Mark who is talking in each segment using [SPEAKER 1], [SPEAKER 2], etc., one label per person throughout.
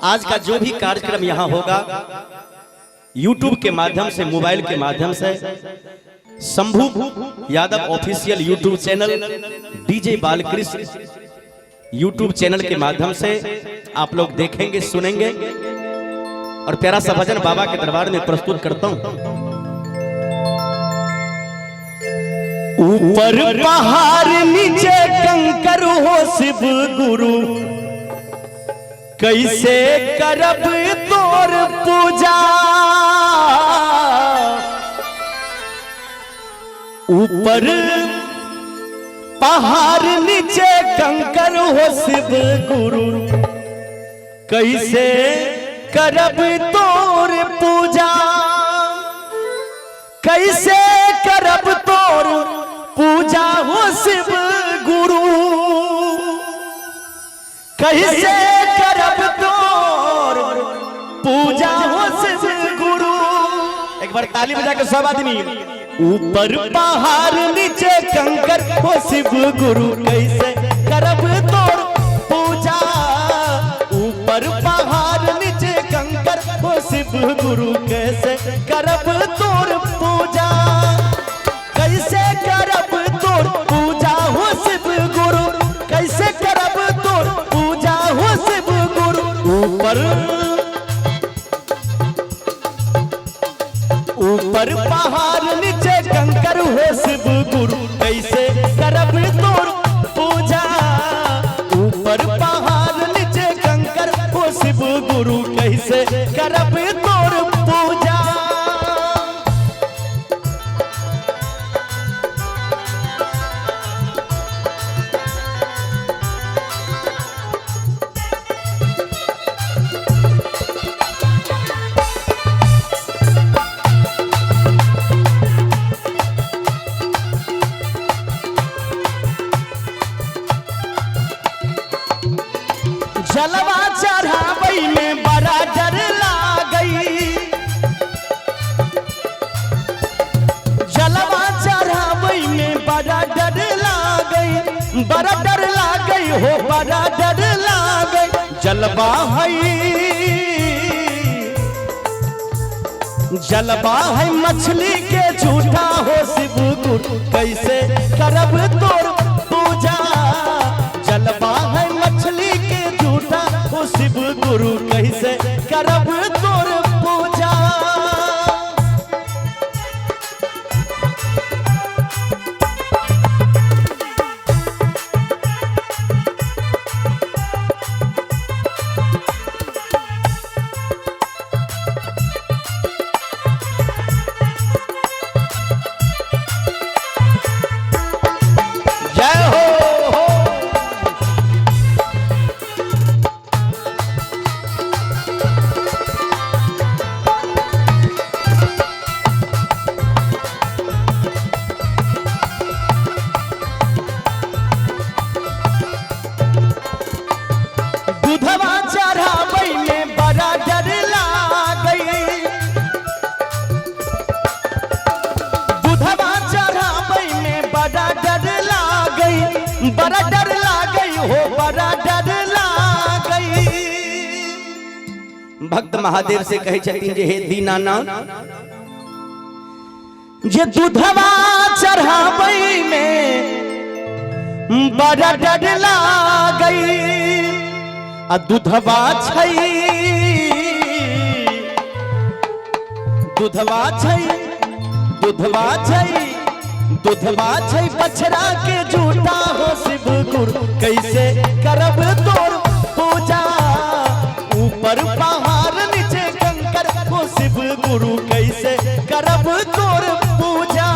[SPEAKER 1] आज का जो भी कार्यक्रम यहाँ होगा YouTube के माध्यम से, मोबाइल के माध्यम से, Shambhu Yadav official YouTube channel, DJ Balkrishna YouTube channel के माध्यम से आप लोग देखेंगे, सुनेंगे और प्यारा सा भजन बाबा के दरबार में प्रस्तुत करता हूँ। ऊपर पहाड़ नीचे कंकर हो शिव गुरु, कैसे करब तोर पूजा। ऊपर पहाड़ नीचे कंकर हो शिव गुरु, कैसे करब तोर पूजा। कैसे करब तोर पूजा हो शिव गुरु, कैसे करब तोर पूजा हो शिव गुरु। एक बार ताली बजा के सब आदमी। ऊपर पहाड़ नीचे कंकर हो शिव गुरु, कैसे करब तोर पूजा। ऊपर पहाड़ नीचे कंकर हो शिव गुरु, कैसे करब तोर पूजा। कैसे करब तोर पूजा हो शिव गुरु, कैसे करब तोर पूजा हो शिव गुरु। ऊपर पहाड़ नीचे कंकर हो शिव गुरु, कैसे करब तोर पूजा। ऊपर पहाड़ नीचे कंकर हो शिव गुरु, कैसे करब तोर पूजा। जलवा चढ़ावई में बड़ा डर लागई, जलवा चढ़ावई में बड़ा डर लागई, बड़ा डर लागई हो, बड़ा डर लागई। जलवा है मछली के झूठा हो शिव गुरु, कैसे करब तोर पूजा। जलवा है मछली के झूठा हो शिव गुरु, कैसे करब तोर पूजा। जय हो। दूधवा चढ़ावई में बड़ा डर लागई, दूधवा चढ़ावई में बड़ा डर लागई, बड़ा डर लागई हो, बड़ा डर लागई। भक्त महादेव से कहे छथिन जे हे दीनानाथ, जे दूधवा चढ़ावई में बड़ा डर लागई। आ दूधवा छै, दूधवा छै, दूधवा छै, दूधवा छै बछड़ा के झूठा हो शिव गुरु, कैसे करब तोर पूजा। ऊपर पहाड़ नीचे कंकर हो शिव गुरु, कैसे करब तोर पूजा।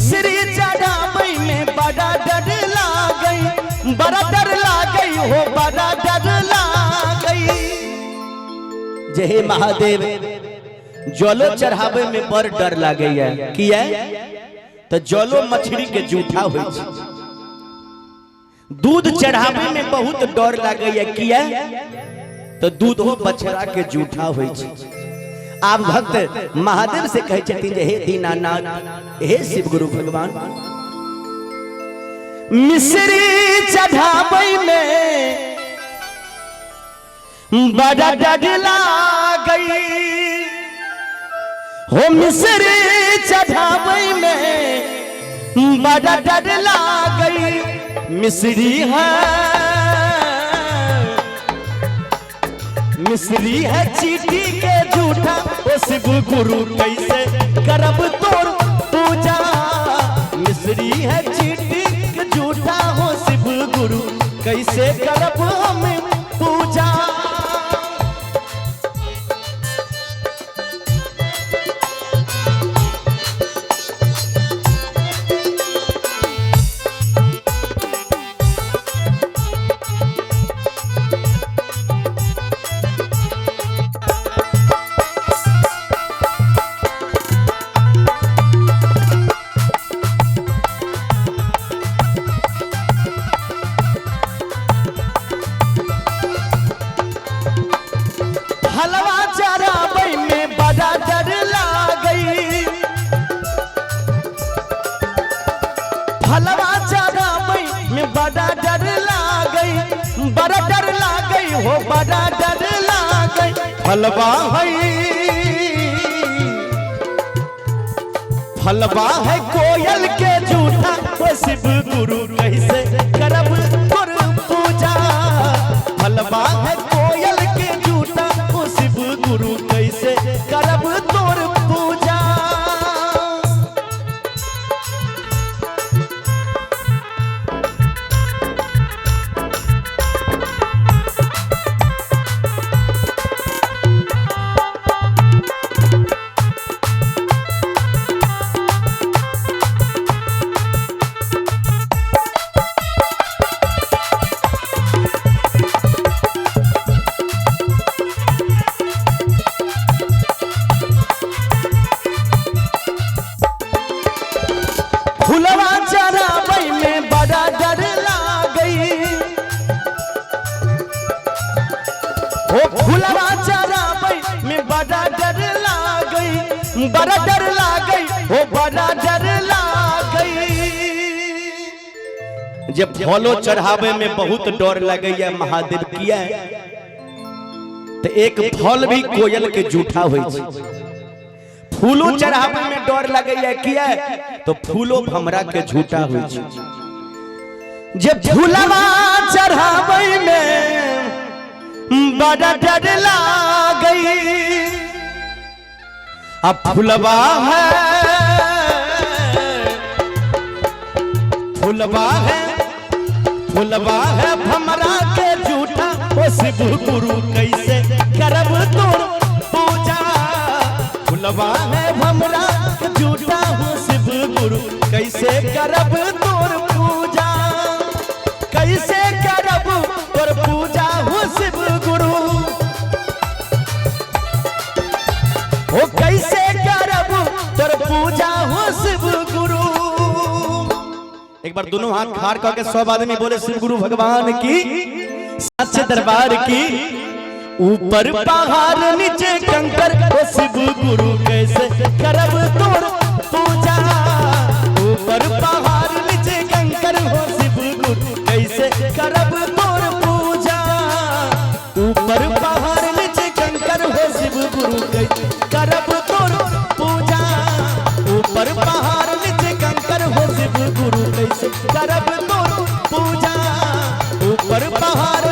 [SPEAKER 1] मिश्री चढ़ावे में बड़ा डर लागई, बड़ा डर लागई हो, बड़ा डर लागई। जय महादेव जलो चढ़ावे में बड़ डर लागैया, किया तो जलो मछली के जूठा हो, दूध चढ़ावे में बहुत डर लागैया, किया तो दूध हो बछड़ा के जूठा हो। आप भक्त महादेव से कहे छथिन जे हे दीनानाथ, हे शिव गुरु भगवान, मिश्री चढ़ावे में बड़ा डर लागई हो, मिश्री चढ़ावे में बड़ा डर लागई। मिश्री है, मिश्री है चीटी के जूठा, ओ शिव गुरु कैसे करब तोर पूजा। मिश्री है चीटी के जूठा, हो शिव गुरु कैसे करब हम पूजा। हलवा चढ़ावे में बड़ा डर लागई, हलवा चढ़ावे में बड़ा डर लागई, बड़ा डर लागई हो, बड़ा डर लागई। हलवा है, हलवा है कोयल के जूठा, ओ शिव गुरु कैसे करब तोर पूजा। हलवा है कोयल के जूठा, ओ शिव गुरु कैसे करब तोर पूजा। फुलवा चढ़ावे में बड़ा डर लागई, ओ फुलवा चढ़ावे में बड़ा डर लागई, बड़ा डर लागई हो, बड़ा डर लागई। जब फलो चढ़ावे में बहुत डर लगैया महादेव, किया तो एक फल भी कोयल के जूठा हो। फूलो चढ़ावे में डर लगैया, किया तो फूलो भमरा के झूठा हो। जब फूलवा चढ़ावे में बड़ा डर लागई, अब फूलवा है, फूलवा है, फूलवा है भमरा के झूठा, ओ शिव गुरु कैसे करब तोर पूजा। फुलवा है भमरा झूठा, हो शिव गुरु कैसे करब तोर पूजा। कैसे करब तोर पूजा, हो शिव गुरु, हो कैसे करब तोर पूजा, हो शिव गुरु। एक बार दोनों हाथ खाड़ करके सब आदमी बोले शिव गुरु भगवान की, सच्चे दरबार की। ऊपर पहाड़ नीचे कंकर, ओ शिव गुरु कैसे करब तोर पूजा। ऊपर पहाड़ नीचे कंकर, हो शिव गुरु कैसे करब तोर पूजा। ऊपर पहाड़ नीचे कंकर, हो शिव गुरु कैसे करब तोर पूजा। ऊपर पहाड़ नीचे कंकर, हो शिव गुरु कैसे करब तोर पूजा। ऊपर पहाड़